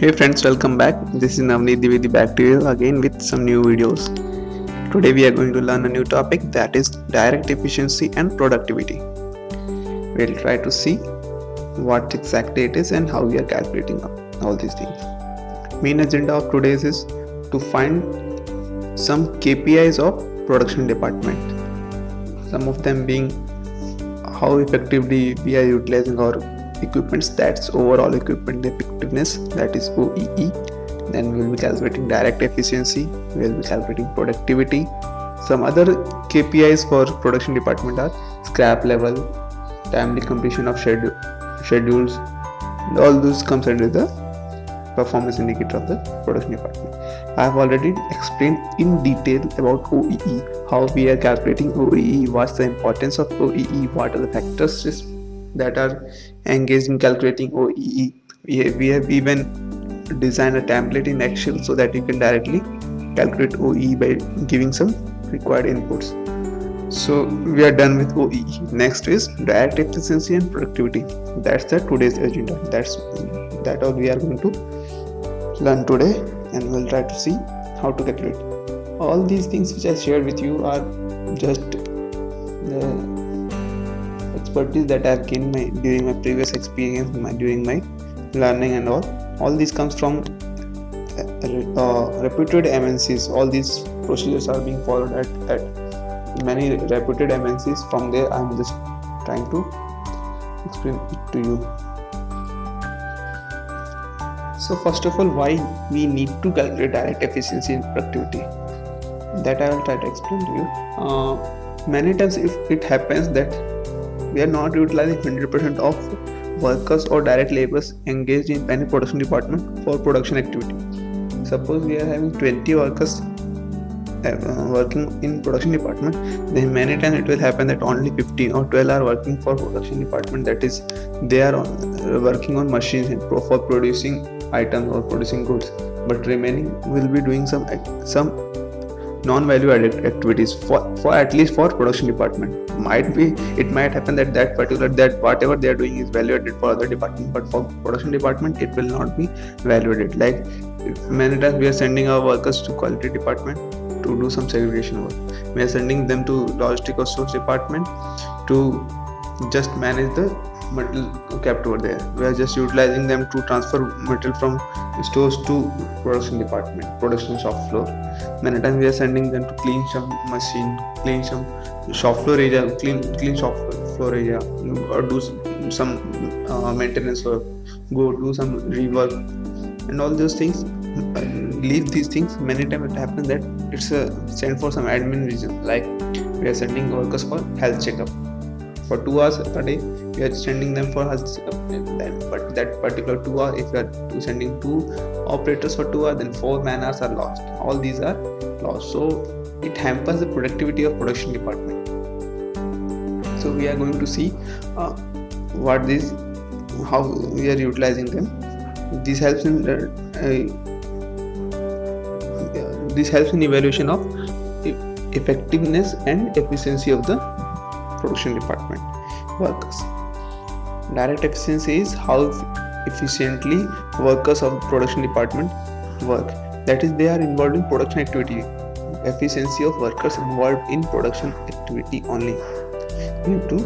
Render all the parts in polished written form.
Hey friends, welcome back. This is Navneet Divedi back to you again with some new videos. Today we are going to learn a new topic, that is direct efficiency and productivity. We'll try to see what exactly it is and how we are calculating all these things. Main agenda of today's is to find some KPIs of production department. Some of them being how effectively we are utilizing our equipments, that's overall equipment effectiveness, that is OEE. Then we will be calculating direct efficiency, we will be calculating productivity. Some other KPIs for production department are scrap level, timely completion of schedules. All those comes under the performance indicator of the production department. I have already explained in detail about OEE, how we are calculating OEE, what's the importance of OEE, what are the factors that are engaged in calculating OEE. We have even designed a template in Excel so that you can directly calculate OEE by giving some required inputs. So we are done with OEE. Next is direct efficiency and productivity. That's the today's agenda. That all we are going to learn today, and we'll try to see how to calculate. All these things which I shared with you are just the expertise that I've gained during my previous experience, during my learning and all. All this comes from reputed MNCs. All these procedures are being followed at many reputed MNCs. From there, I'm just trying to explain it to you. So first of all, why we need to calculate direct efficiency and productivity, that I will try to explain to you. Many times if it happens that we are not utilizing 100% of workers or direct laborers engaged in any production department for production activity. Suppose we are having 20 workers working in production department, then many times it will happen that only 15 or 12 are working for production department, that is they are working on machines for producing items or producing goods, but remaining will be doing some non-value added activities for at least for production department. It might happen that whatever they are doing is value added for other department, but for production department it will not be value added. Like many times we are sending our workers to quality department to do some segregation work. We are sending them to logistic or source department to just manage the material kept over there. We are just utilizing them to transfer material from stores to production department, production shop floor. Many times we are sending them to clean some machine, clean some shop floor area, clean shop floor area, or do some maintenance work, go do some rework, and all those things. Leave these things. Many times it happens that it's sent for some admin reason, like we are sending workers for health checkup. For 2 hours a day, we are sending them for health checkup. But that particular 2 hours, if we are sending 2 operators for 2 hours, then 4 man hours are lost. All these are lost. So it hampers the productivity of production department. So we are going to see how we are utilizing them. This helps in evaluation of effectiveness and efficiency of the production department workers. Direct efficiency is how efficiently workers of production department work, that is they are involved in production activity. Efficiency of workers involved in production activity only. We need to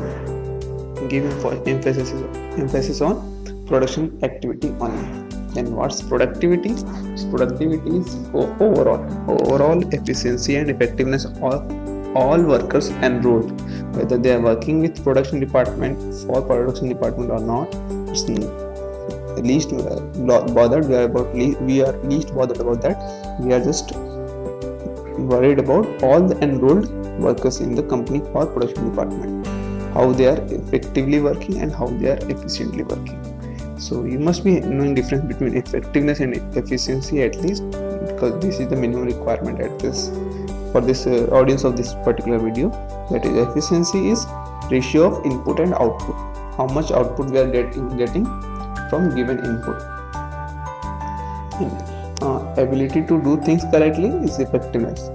give emphasis on production activity only. Then what's productivity? Productivity is overall efficiency and effectiveness of all workers enrolled, whether they are working with production department for production department or not. It's least bothered. We are least bothered about that. We are just worried about all the enrolled workers in the company for production department, how they are effectively working and how they are efficiently working. So you must be knowing difference between effectiveness and efficiency at least, because this is the minimum requirement for this audience of this particular video. That is, efficiency is ratio of input and output. How much output we are getting from given input. Ability to do things correctly is effectiveness.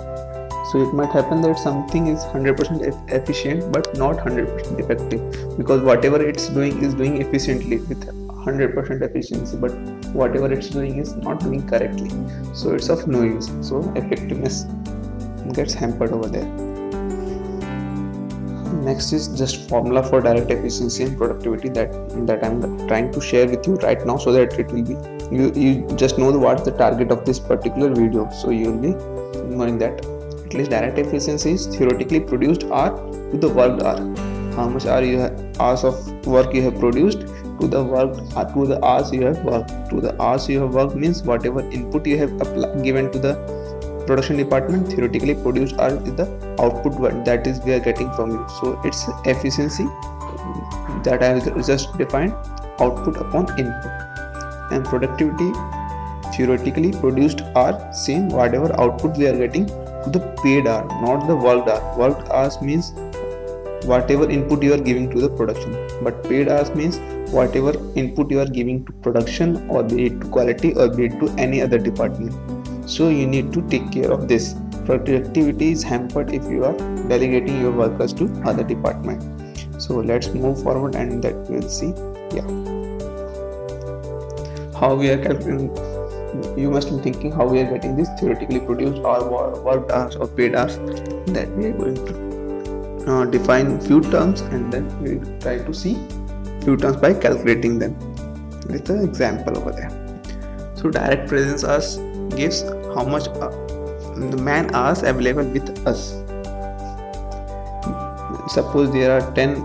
So it might happen that something is 100% efficient but not 100% effective, because whatever it's doing is doing efficiently with 100% efficiency, but whatever it's doing is not doing correctly, so it's of no use. So effectiveness gets hampered over there. Next is just formula for direct efficiency and productivity that I'm trying to share with you right now, so that it will be you just know what's the target of this particular video, so you will be knowing that at least direct efficiency is theoretically produced hour to the worked hour. How much hours of work you have produced to the hours you have worked. To the hours you have worked means whatever input you have given to the production department, theoretically produced are the output that is we are getting from you. So it's efficiency that I have just defined, output upon input. And productivity, theoretically produced are same whatever output we are getting to the paid hour, not the worked hour. Worked hours means whatever input you are giving to the production, but paid hours means whatever input you are giving to production, or be it to quality, or be it to any other department. So you need to take care of this. Productivity is hampered if you are delegating your workers to other department. So let's move forward and that we'll see how we are calculating. You must be thinking how we are getting this theoretically produced or worked hours or paid hours. That we are going to define few terms, and then we will try to see few terms by calculating them with an example over there. So direct presence hours gives how much the man hours available with us. Suppose there are 10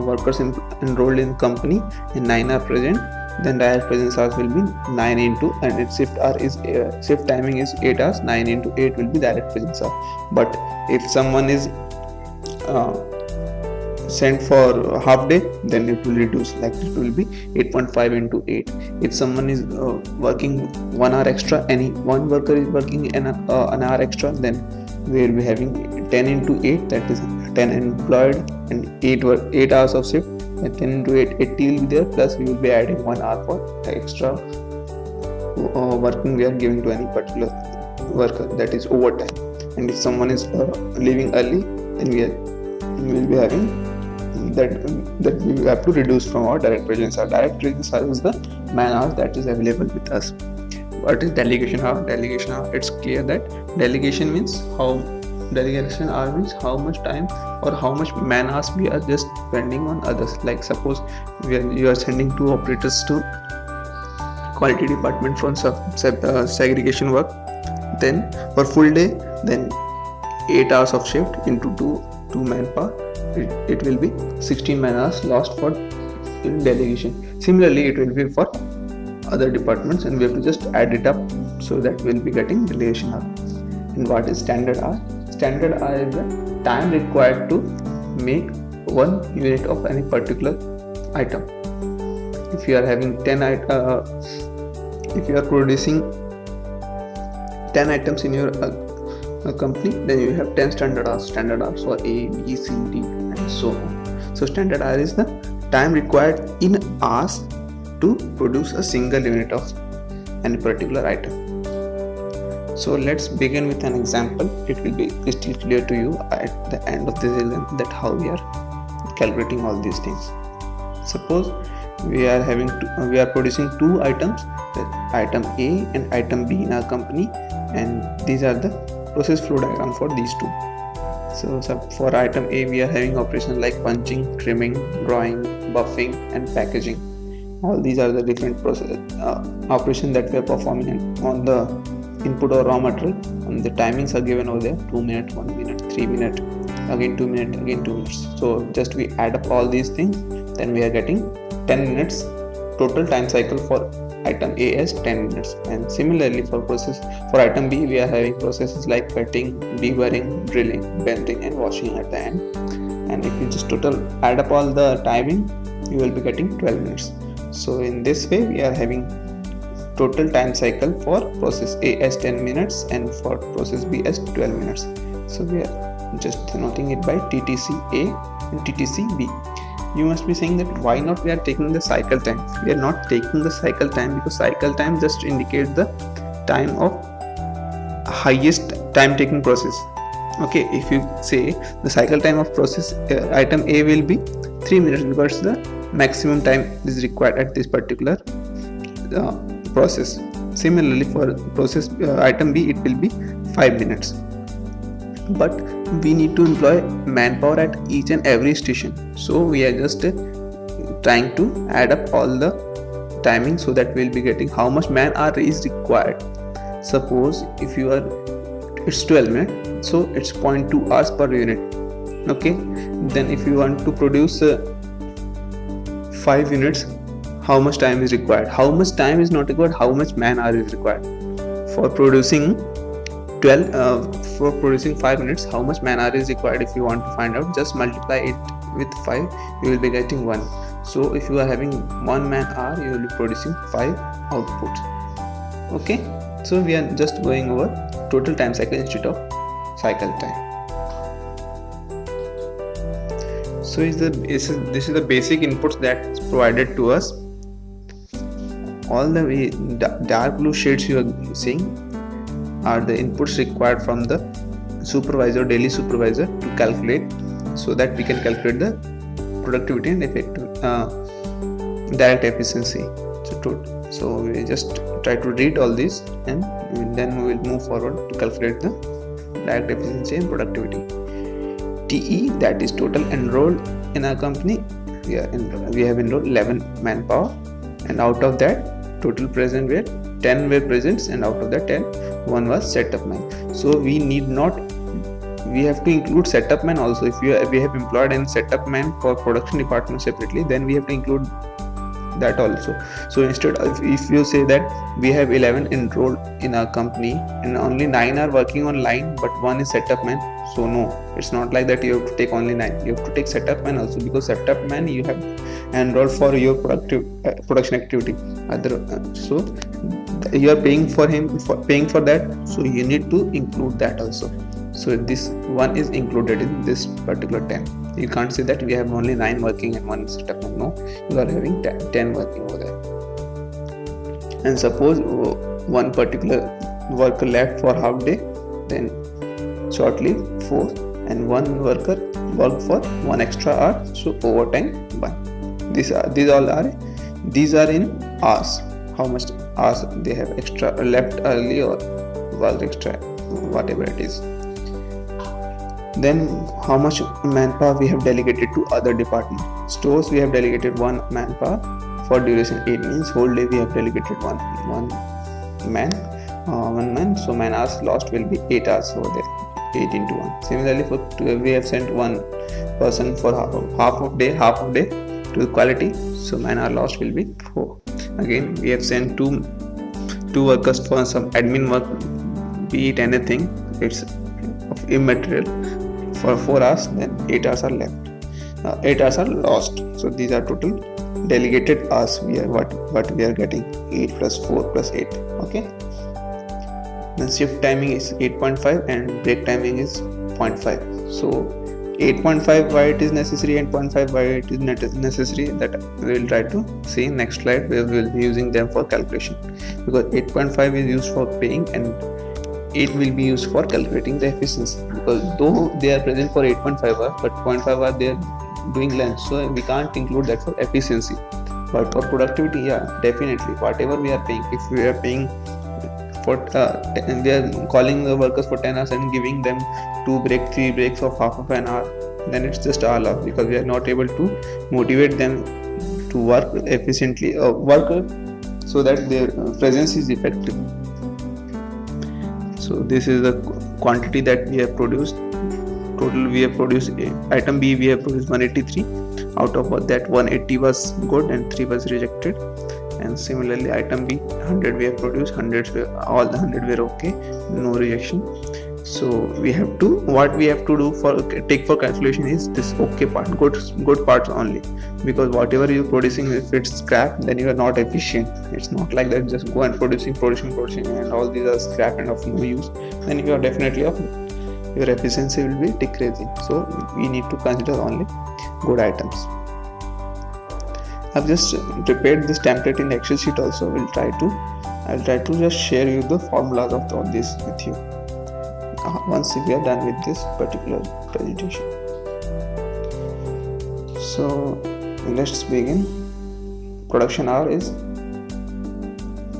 workers enrolled in company and 9 are present, then direct presence hours will be 9 into, and its shift timing is 8 hours. 9 into 8 will be direct presence hour. But if someone is sent for half day, then it will reduce, like it will be 8.5 into 8. If someone is working 1 hour extra, any one worker is working an hour extra, then we will be having 10 into 8, that is 10 employed and 8 hours of shift, and 10 into 8, 80 will be there, plus we will be adding 1 hour for extra working we are giving to any particular worker, that is overtime. And if someone is leaving early, then we will be having that we have to reduce from our direct presence hour. Direct presence hour is the man hours that is available with us. What is delegation hour? Delegation hour, it's clear that delegation hour means how much time or how much man hours we are just spending on others. Like suppose you are sending 2 operators to quality department for segregation work, then for full day, then 8 hours of shift into 2 manpower, it will be 16 man hours lost for in delegation. Similarly, it will be for other departments, and we have to just add it up, so that we will be getting delegation hour. And what is standard hour? Standard hour is the time required to make 1 unit of any particular item. If you are having if you are producing 10 items in your company, then you have 10 standard hours for A, B, C, D, and so on. So standard hour is the time required in hours to produce a single unit of any particular item. So let's begin with an example. It will be crystal clear to you at the end of this example that how we are calculating all these things. Suppose we are producing 2 items, item A and item B in our company, and these are the process flow diagram for these 2. So for item A, we are having operations like punching, trimming, drawing, buffing, and packaging. All these are the different process operations that we are performing on the input or raw material, and the timings are given over there: 2 minutes, 1 minute, 3 minutes, again 2 minutes, again 2 minutes. So just we add up all these things, then we are getting 10 minutes total time cycle for item A as 10 minutes. And similarly for item B, we are having processes like cutting, deburring, drilling, bending, and washing at the end. And if you just total add up all the timing, you will be getting 12 minutes. So in this way, we are having total time cycle for process A as 10 minutes and for process B as 12 minutes. So we are just denoting it by TTC A and TTC B. You must be saying that why not we are taking the cycle time? We are not taking the cycle time because cycle time just indicates the time of highest time taking process. Okay, if you say the cycle time of process item A will be 3 minutes because the maximum time is required at this particular process. Similarly, for process item B, it will be 5 minutes. But we need to employ manpower at each and every station, so we are just trying to add up all the timing so that we'll be getting how much man hour is required. Suppose if you are, it's 12 minutes, so it's 0.2 hours per unit. Okay, then if you want to produce 5 units, how much time is required? How much time is not required, how much man hour is required for producing 5 minutes? How much man hour is required? If you want to find out, just multiply it with 5, you will be getting 1. So if you are having 1 man hour, you will be producing 5 output. Okay, so we are just going over total time cycle instead of cycle time. So this is the basic inputs that's provided to us. All the way dark blue shades you are seeing are the inputs required from the supervisor, daily supervisor, to calculate, so that we can calculate the productivity and direct efficiency. So we just try to read all this, and then we will move forward to calculate the direct efficiency and productivity. TE, that is total enrolled in our company. We have enrolled 11 manpower, and out of that total present were 10 were present, and out of that 10, 1 was setup man. So we have to include setup man also. If we have employed an setup man for production department separately, then we have to include that also. So instead of, if you say that we have 11 enrolled in our company and only 9 are working on line, but 1 is setup man, so no, it's not like that. You have to take only 9, you have to take setup man also, because setup man you have enrolled for your production activity. So you are paying for that, so you need to include that also. So this one is included in this particular 10. You can't say that we have only 9 working and 1 setup man. No, you are having 10 working over there. And suppose one particular worker left for half day, then shortly 4, and 1 worker worked for 1 extra hour, so overtime 1. These are in hours. How much hours they have extra left early or worked extra, whatever it is. Then how much manpower we have delegated to other departments. Stores, we have delegated 1 manpower for duration 8, means whole day we have delegated one man. So man hours lost will be 8 hours over there, 8 into 1. Similarly, we have sent 1 person for half of day to quality, so man hour lost will be 4. Again, we have sent two workers for some admin work, be it anything, it's of immaterial, for 4 hours, then 8 hours are left. 8 hours are lost. So these are total delegated hours. What we are getting, 8 plus 4 plus 8. Okay. Then shift timing is 8.5 and break timing is 0.5. So 8.5 why it is necessary and 0.5 why it is necessary, that we will try to see in next slide, where we will be using them for calculation, because 8.5 is used for paying and 8 will be used for calculating the efficiency, because though they are present for 8.5 hours, but 0.5 hours they are doing lunch, so we can't include that for efficiency. But for productivity, yeah, definitely whatever we are paying, if we are paying for we are calling the workers for 10 hours and giving them 3 breaks of half of an hour, then it's just all off, because we are not able to motivate them to work efficiently, so that their presence is effective. So this is the quantity that we have produced. Total we have produced, item B we have produced 183. Out of that, 180 was good and 3 was rejected. And similarly, item B, 100 we have produced, all the 100 were okay, no rejection. So what we have to do for calculation is this okay part, good parts only, because whatever you're producing, if it's scrap, then you are not efficient. It's not like that just go and producing and all these are scrap and of no use, then you are definitely your efficiency will be decreasing. So we need to consider only good items. I've just prepared this template in Excel sheet also. I'll try to just share you the formulas of all this with you once we are done with this particular presentation. So Let's begin. Production hour is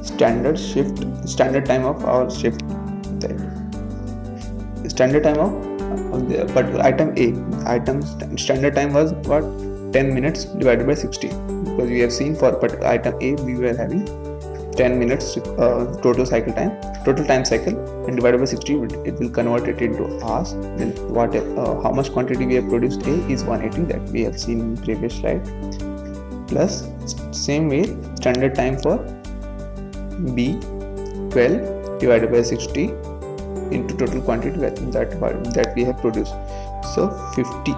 standard time of our shift. Standard time of the particular item A. Standard time was what? 10 minutes divided by 60, because we have seen for item A we were having 10 minutes total time cycle, and divided by 60 it will convert it into hours. Then how much quantity we have produced A is 180, that we have seen in previous slide, plus same way standard time for B 12 divided by 60 into total quantity that we have produced. So 50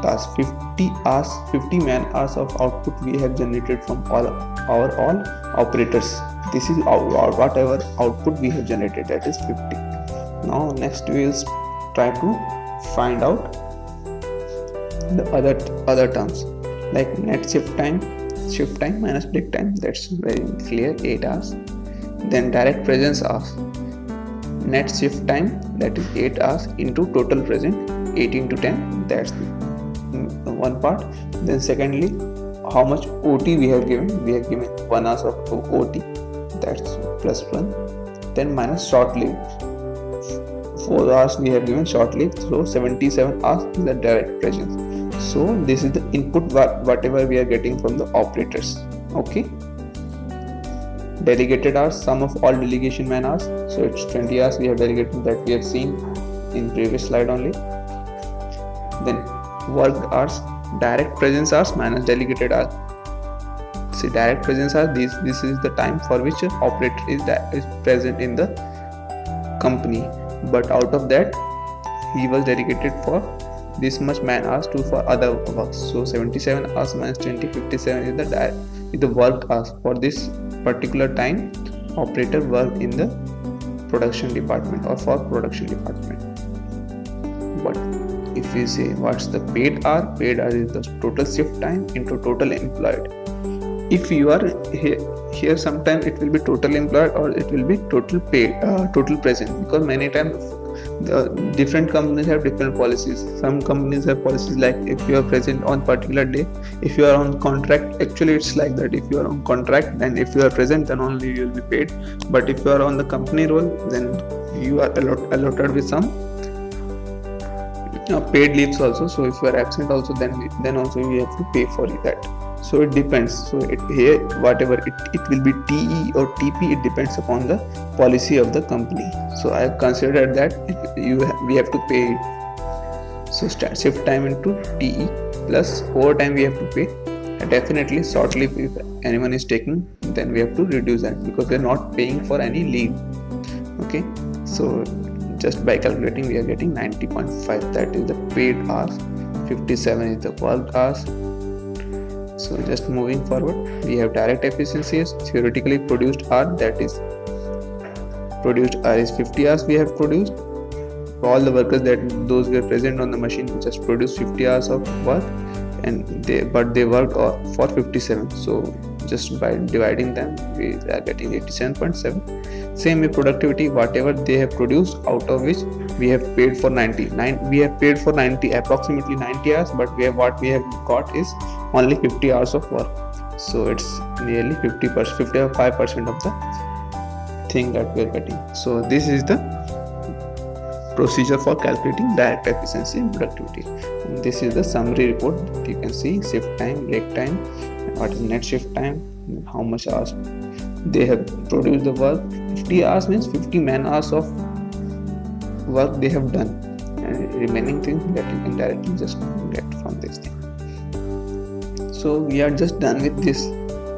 man hours of output we have generated from all operators. This is whatever output we have generated, that is 50. Now next we will try to find out the other terms, like net shift time minus break time. That's very clear, 8 hours. Then direct presence hours, net shift time, that is 8 hours into total present 18 to 10. That's one part. Then secondly, how much OT we have given. We have given 1 hour of OT, that's plus 1. Then minus short leave, 4 hours we have given short leave, so 77 hours is the direct presence. So this is the input whatever we are getting from the operators. Okay. Delegated hours, sum of all delegation man hours, so it's 20 hours we have delegated, that we have seen in previous slide only. Then worked hours, direct presence hours minus delegated hours. See, direct presence hours, this is the time for which operator is present in the company, but out of that he was dedicated for this much man hours for other works. So 77 hours minus 20, 57 is the work hours. For this particular time, operator work in the production department or for production department. But if we say what's the paid hour is the total shift time into total employed. If you are here sometimes it will be total employed or it will be total paid, total present, because many times the different companies have different policies. Some companies have policies like if you are present on particular day, if you are on contract, actually it's like that, if you are on contract then if you are present then only you will be paid, but if you are on the company role then you are allotted with some paid leaves also. So if you are absent also, then also you have to pay for that. So it depends. So here whatever it will be TE or TP, it depends upon the policy of the company. So I have considered that we have to pay it. So shift time into TE plus overtime we have to pay. And definitely short leave, if anyone is taking, then we have to reduce that, because we are not paying for any leave. Okay, so just by calculating we are getting 90.5, that is the paid hours, 57 is the work hours. So just moving forward, we have direct efficiencies, theoretically produced hour, that is produced hour is 50 hours we have produced. All the workers those were present on the machine just produced 50 hours of work, and they worked for 57. So just by dividing them we are getting 87.7. Same way productivity, whatever they have produced, out of which we have paid for 90. We have paid for approximately 90 hours, but what we have got is only 50 hours of work. So it's nearly 55% of the thing that we are getting. So this is the procedure for calculating direct efficiency and productivity. And this is the summary report that you can see: shift time, break time, and what is net shift time, and how much hours they have produced the work. 50 hours means 50 man hours of work they have done, and remaining things that you can directly just get from this thing. So we are just done with this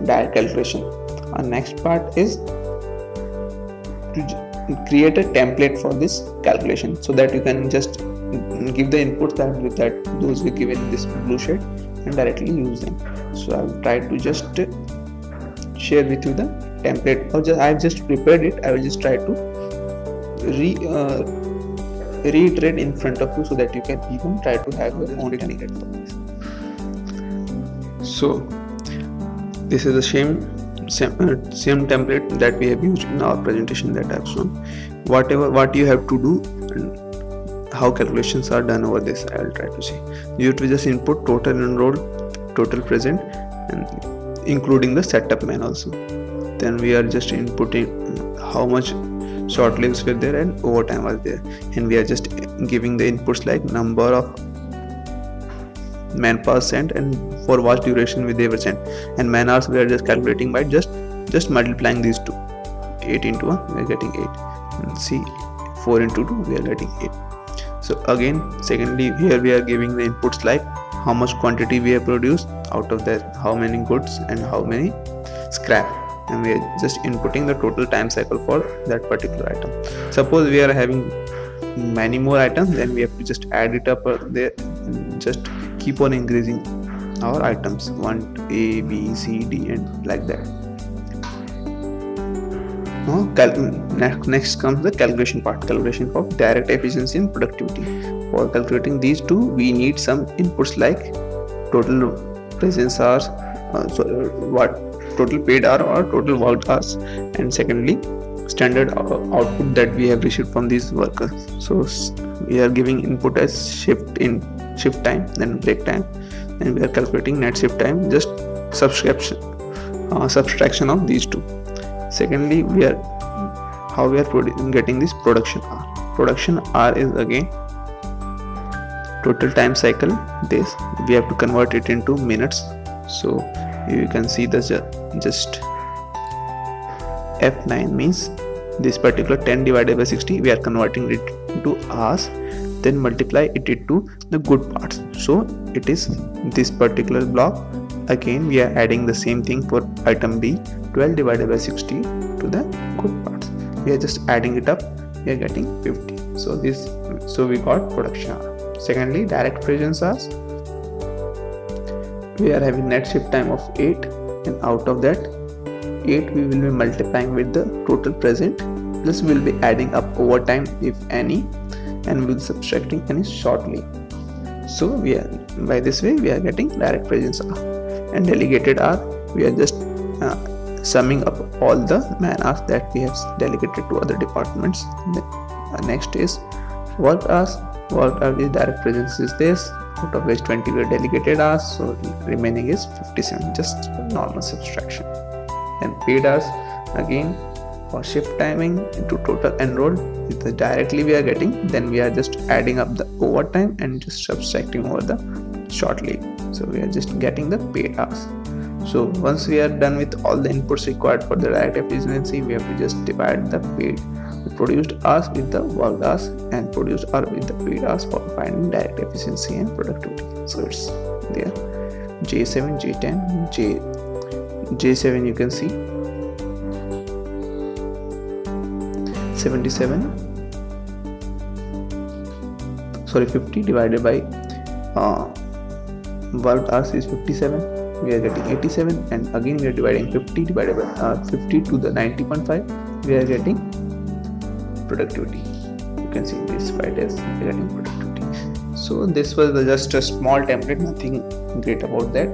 direct calculation. Our next part is to create a template for this calculation, so that you can just give the inputs that those we given in this blue sheet and directly use them. So I will try to just share with you the template, or I have just prepared it. I will just try to reiterate in front of you, so that you can even try to have your own template for this. So this is the same template that we have used in our presentation that I have shown. What you have to do and how calculations are done over this, I will try to see. You have to just input total enrolled, total present, and including the setup man also. Then we are just inputting how much short lives were there and overtime was there, and we are just giving the inputs like number of man hours sent and for what duration they were sent, and man hours we are just calculating by just multiplying these two. 8 into 1 we are getting 8, and see 4 into 2 we are getting 8. So again, secondly, here we are giving the inputs like how much quantity we have produced, out of that how many goods and how many scrap, and we are just inputting the total time cycle for that particular item. Suppose we are having many more items, then we have to just add it up there and just keep on increasing our items, 1 A, B, C, D, and like that. Next comes the calculation part, calculation of direct efficiency and productivity. For calculating these two, we need some inputs like total presence hours, total paid hour or total worked hours, and secondly standard output that we have received from these workers. So we are giving input as shift time, then break time, and we are calculating net shift time, just subtraction of these two. Secondly, how we are getting this production hour. Production hour is again total time cycle days. We have to convert it into minutes. So you can see the just F9 means this particular 10 divided by 60, we are converting it into hours, then multiply it into the good parts. So it is this particular block. Again we are adding the same thing for item B, 12 divided by 60 to the good parts. We are just adding it up, we are getting 50. So we got production hour. Secondly, direct presence hours. We are having net shift time of 8, and out of that 8 we will be multiplying with the total present, plus we will be adding up overtime if any, and we will be subtracting any short leave. So by this way we are getting direct presence hour. And delegated hour, we are just summing up all the man hours that we have delegated to other departments. Next is work hours. Work hour is direct presence is this, out of which 20 were delegated hours, so remaining is 57, just normal subtraction. And paid hours, again for shift timing into total enrolled, if directly we are getting, then we are just adding up the overtime and just subtracting over the short leave. So we are just getting the paid hours. So once we are done with all the inputs required for the direct efficiency, we have to just divide the produced hours with the worked hours and produced hours with the paid hours for finding direct efficiency and productivity. So it's there. J7, J10, J7 you can see 50 divided by worked hours is 57, we are getting 87, and again we are dividing 50 divided by 50 to the 90.5, we are getting productivity. You can see this right as we are getting productivity. So this was just a small template, nothing great about that,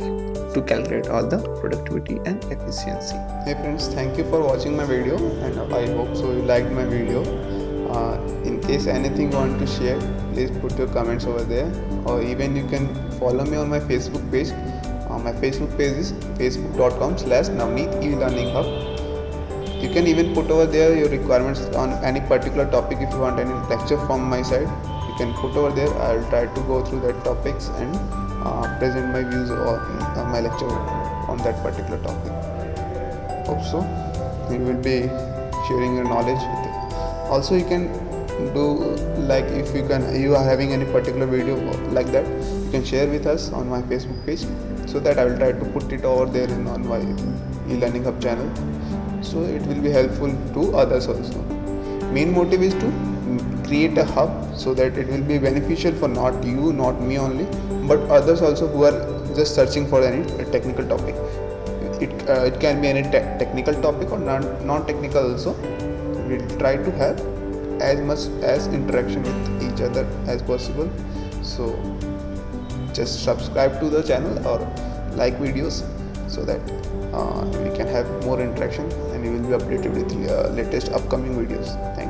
to calculate all the productivity and efficiency. Hey friends, thank you for watching my video, and I hope so you liked my video. In case anything you want to share, please put your comments over there, or even you can follow me on my Facebook page. My Facebook page is facebook.com/Navneet eLearning Hub. You can even put over there your requirements on any particular topic. If you want any lecture from my side, you can put over there. I'll try to go through that topics and present my views on my lecture on that particular topic. Hope so you will be sharing your knowledge with it. Also you can do like, if you are having any particular video like that, you can share with us on my Facebook page, so that I will try to put it over there on my eLearning Hub channel, so it will be helpful to others also. Main motive is to create a hub so that it will be beneficial for not you, not me only, but others also who are just searching for any technical topic. It can be any technical topic or non-technical also. We'll try to have as much as interaction with each other as possible. So just subscribe to the channel or like videos, so that we can have more interaction and you will be updated with latest upcoming videos. Thank you.